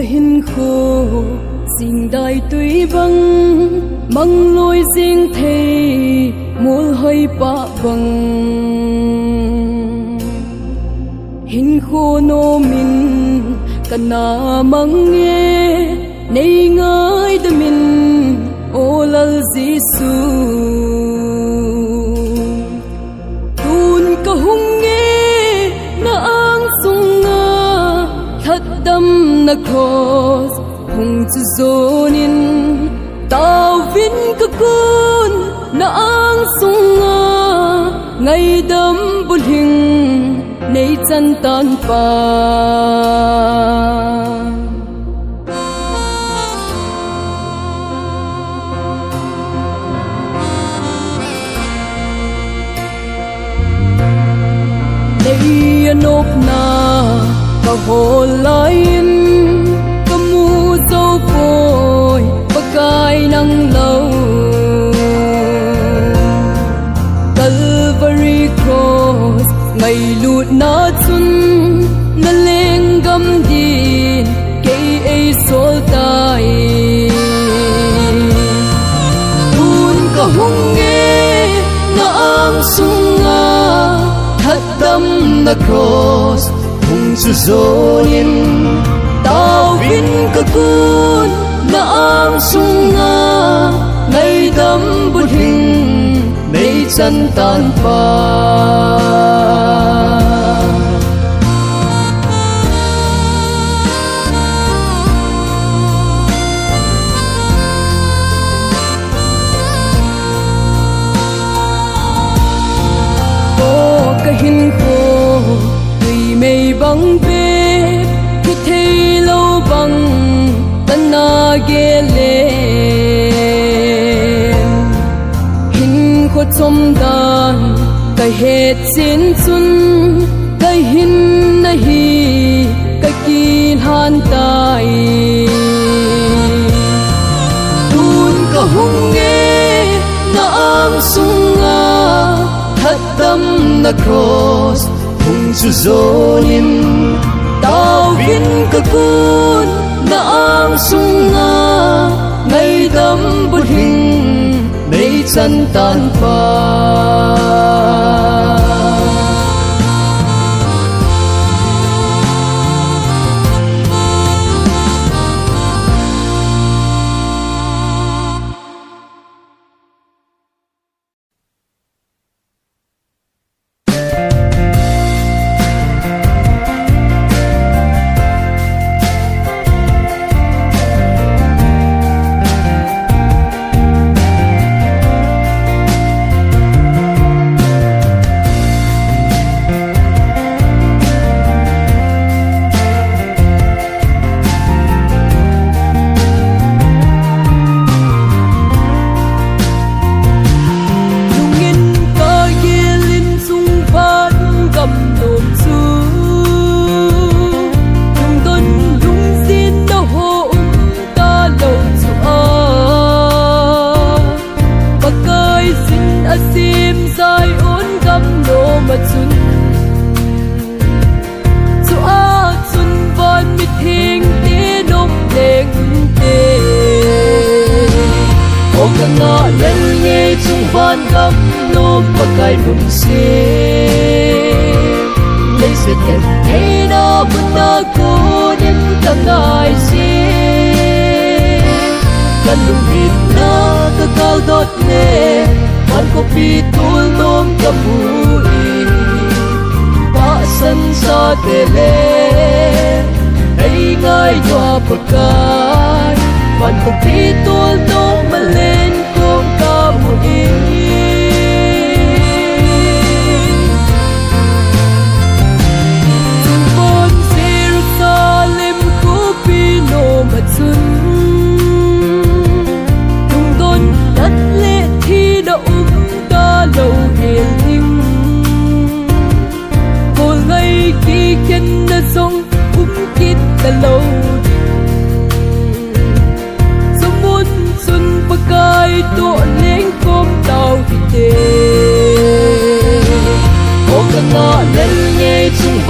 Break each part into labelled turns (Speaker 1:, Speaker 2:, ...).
Speaker 1: cả hin khô xin đại tuy băng mang lối riêng thề mùa hơi bạ băng hin khô nô min kana mang nghe nay ngơi đêm min ô lal Giêsu tun ka hung nghe na ang sung nga thật đâm na cross hung chu zonin tao vin ka kun na ang sung nga ngày đâm bul hình nay chân tan pa nộp na cả hồ lain cả mu dâu phôi và cài nắng lâu Calvary cross ngày lụt na chun na lên gam din cây ấy số tai tuôn cả hung nghe na ang sung nga thật đâm na cross hung chu zonin tao vin ka kun na ang sung nga ngày đâm bul hình nay chân tan pa hin khô tùy mây băng bê khi thấy lâu băng tân na ghé lên hin khô chom đàn cái hết xin xuân cái hin na hi cái kỳ han tai tuôn cả hung nghe na ang sung nga thật tâm na cross hung chu zonin tao vin ka kun na ang sung nga ngày đâm bul hình nay chân tan pa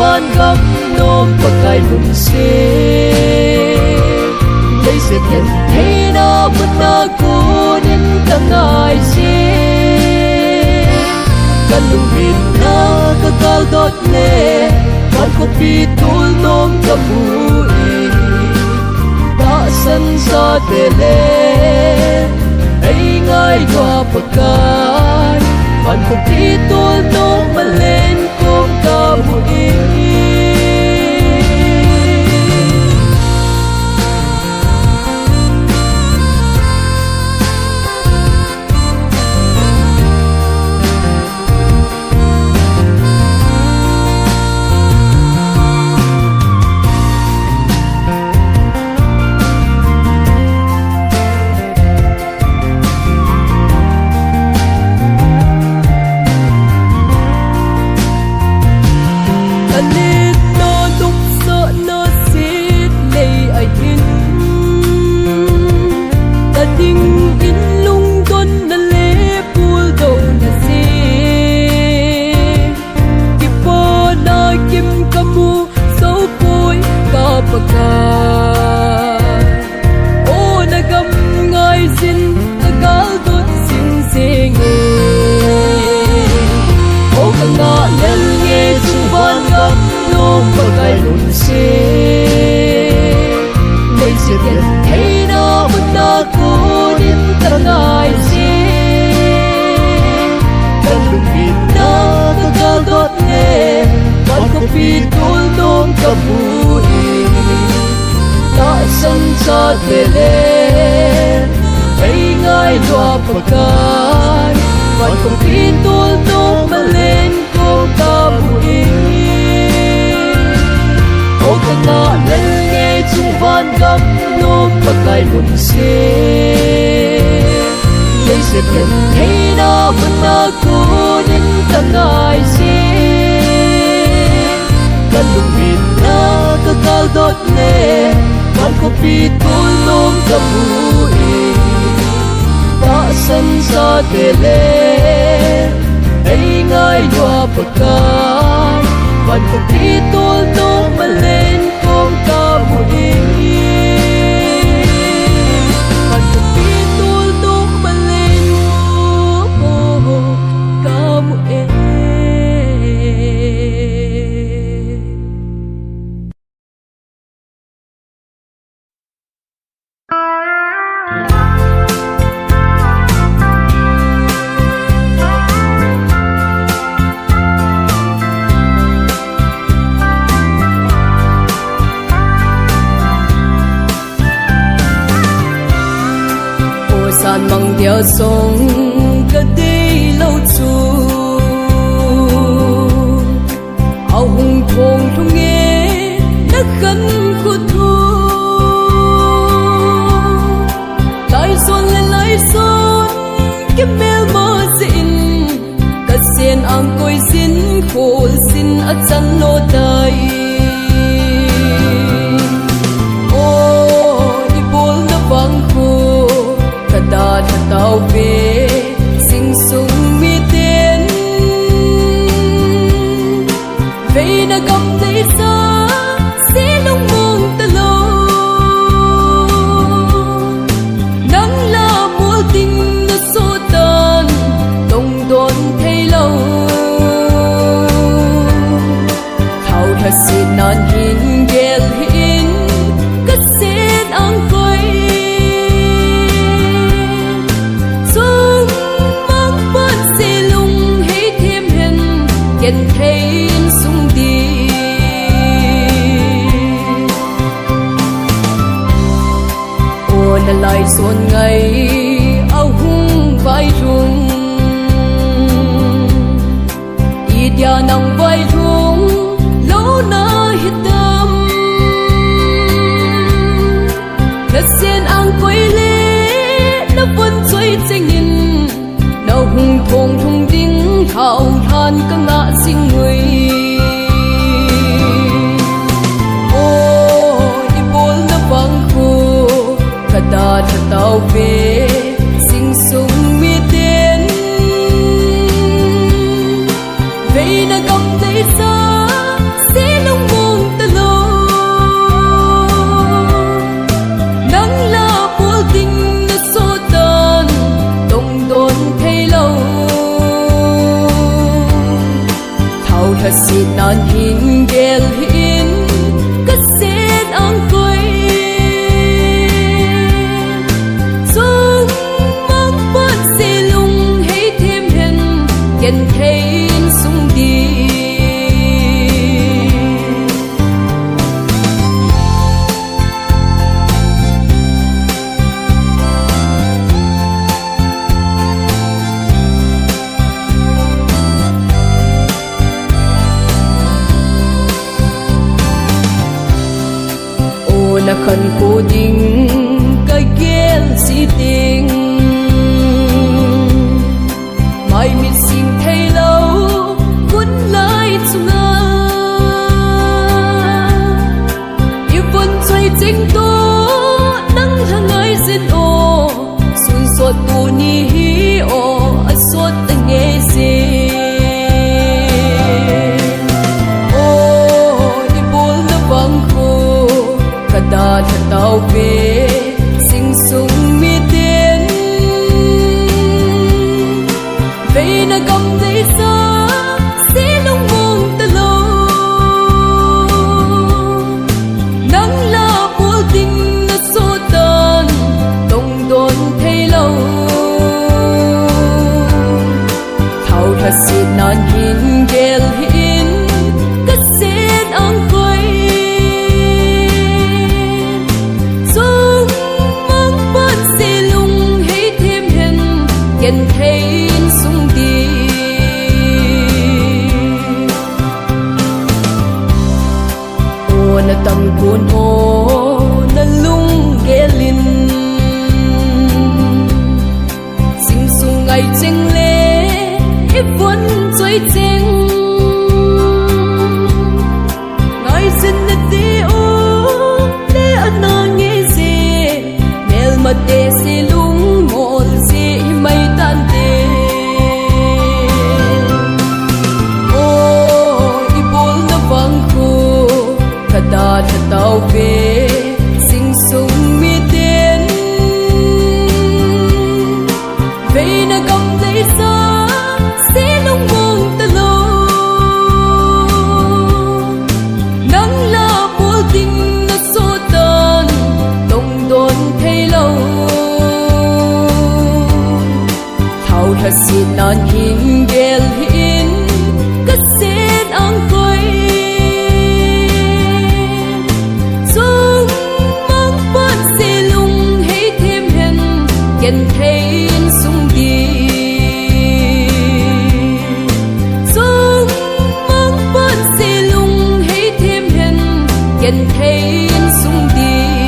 Speaker 2: van gam nom pakai lum se
Speaker 1: lấy sẽ nhận thấy nó vẫn đã cố đến cả ngày xưa kan lung bin na kakal dot le kan ko pitul nom kabui ta san sa tele ai ngai qua pakai kan ko pitul nom malen kong kabui pitul nom kabui ta san sa tele ai ngai doa pakai wan ko pitul nom malen ko kabui o kana len nge chung van gam nom pakai mun se lấy sẽ nhận thấy nó vẫn đã cố đến cả ngày kan lung bin na kakal dot le kan ko pitul nom kabui ta san sa tele ai ngai doa pakai kan ko pitul nom malen kong kabui kan ko pitul nom malen kong kabui san mang theo sông cả đi lâu chu ao hùng thong thong nghe đất khấn khu thu lại xuân cái mel mơ xin cả sen ang coi xin khổ xin ở chân lô đời đi buồn nó vắng khô ta thật tao về sinh sung mi tên vậy đã cầm lấy xa sẽ đông mong ta lâu nắng là mùa tình nó số tàn đồng đồn thấy lâu thao thật xin nan hin gel hin cất xin ang quay nhận thấy sung đi ô là lại xuân ngày áo hung vai rung ít ya nang vai rung lâu na hít tâm đất sen ang quay lê nó vẫn chơi tranh nhìn nào hung thong thong đinh thao than cả ngã sinh người đi buồn nó vắng khô cả ta thật tao về sinh sung mi tên vậy đã cầm lấy xa sẽ đông buồn ta lâu nắng thật sự nan hin gel hin cất xếp ang quay dung mong bớt xe lung hay thêm hình nhận thấy sung đi na khăn cô đình cái gel si tình mai mình xin thay lâu cuốn lại chung yêu vốn chơi chính tố nắng hàng ngày dân ô xuân suốt tu ni hi ô suốt từng nghe gì ta thật tao về sinh sung mi tiên về na cầm tay xa sẽ lung mong ta lâu nắng la vô tình na số tan đông đốn thấy lâu thao thật sự nan hin gel hin cất xếp ang quay nhận thấy sung đi ô na tâm cuốn ô na lung ghé linh sinh sung ngày chênh lê ít vẫn chơi chênh ngày dân na tê ô tê anh na nghe gì mel mà tê xê lung một gì mây tan tê ô đi bốn nó vắng khu cả ta thật tao về sinh sung mi tiên về na cầm tay xa sẽ lung mong ta lâu nắng la vô tình nó số tan đông đốn thấy lâu thật sự nan hin gel hin cất xếp ang quay dung mong bớt xe lung hay thêm hình nhận thấy sung đi dung mong bớt xe lung hay thêm hình nhận thấy sung đi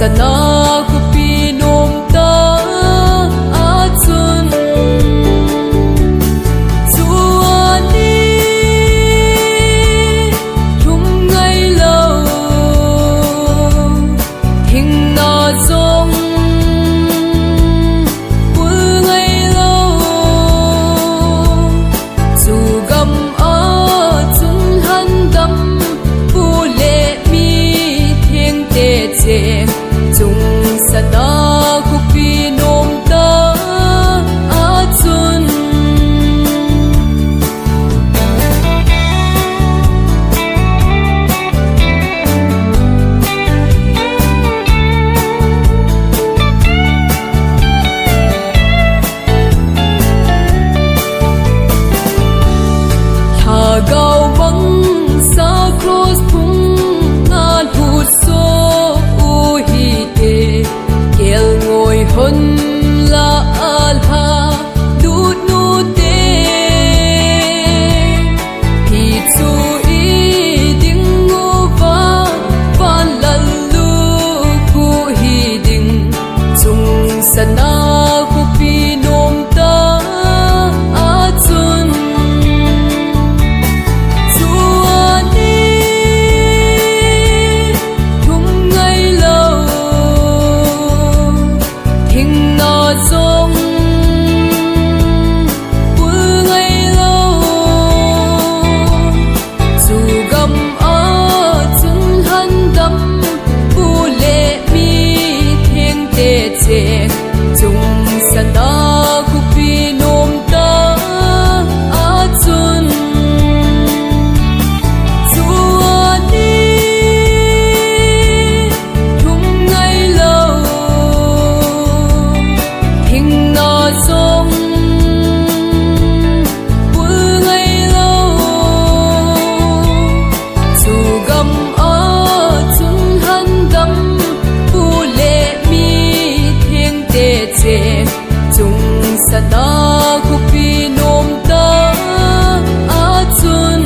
Speaker 1: sana ko pinom ta atun suani thum ngai lo thing na zong pu ngai lo zu gam a chun han dam pu le mi thieng te che chung sana ko pinom ta atun gao băng sa cross phung ngan phut so u hi te kel ngồi hon la al ha đút nu te hi chu i ding ngu va van lal lu ku hi ding chung sana ku pi nom ta a chun zong pu ngai lo zu gam a chun han dam pu le mi thieng te che chung sana ku pi nom ta a chun suani thum ngai lo thing na zong pu ngai lo zu gam a chun han dam pu le mi thieng te che chung sana ku pi nom ta a chun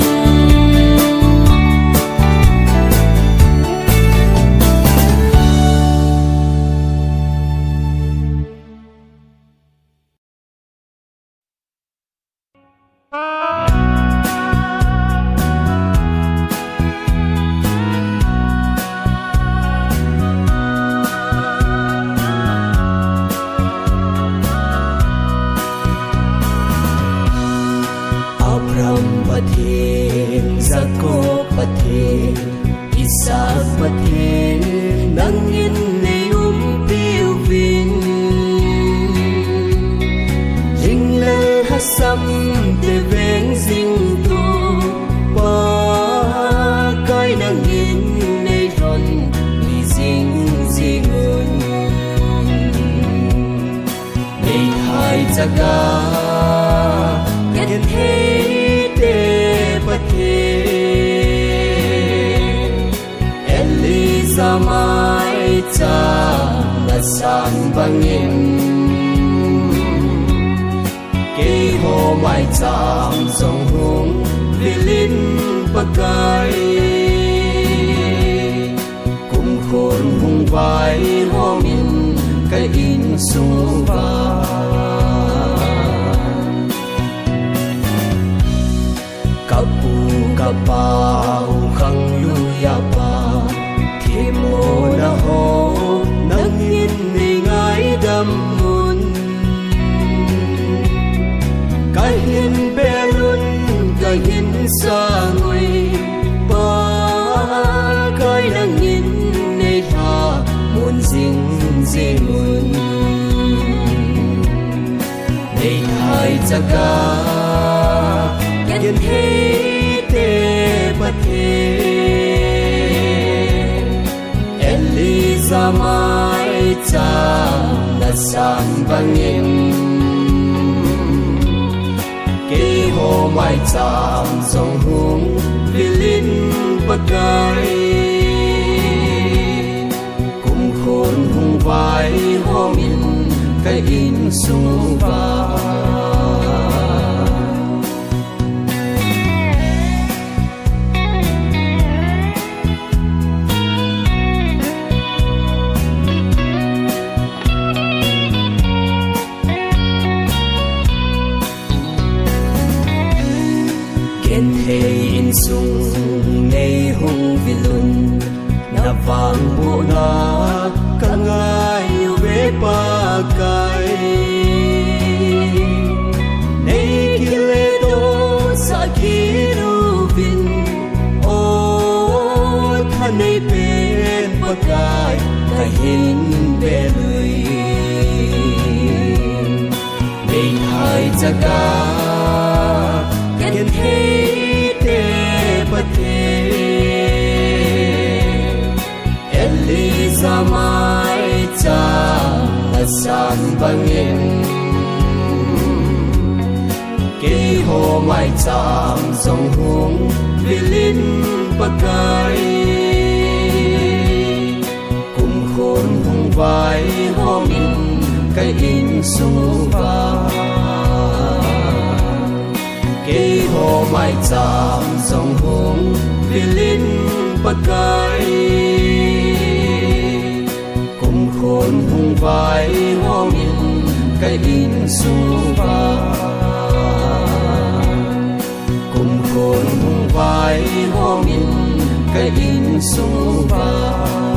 Speaker 2: Abram pathin Jacob pathin Isaac pathin nang in nei piu vin jing le hasam te veng jing tu pa kai nang in nei ron ni jing jing un nei thai jaga get he te pathe Eliza mai cha na san bangin ke ho mai cham song hung vilin pakai kum khôn hung vai ho min kai in su va kapu kapau khang lu ya pa thi mo na ho nang in ni ngai dam mun kai hin belun kai hin sa ngoi pa kai nang in nei ha mun jing jing mun nei thai jaga gen he te pathe Eliza mai cha na san bangin ke ho mai cham song hung vilin pakai kum khôn hung vai ho min kai in su va bagay Nay kileto sa kirubin O kanay pen bagay Kahin beloy Nay hai jaga Ken hei te pate Eliza mai cha san bangin Kê hồ mai chạm dòng hùng Vilin bagay Cùng khôn hùng vai hôm in Cái in su va Kê hồ mai chạm dòng hùng Vilin bagay Cùng khôn hùng vai hôm in Cái in su va Cùng khôn hùng vai hôm in Cái in su va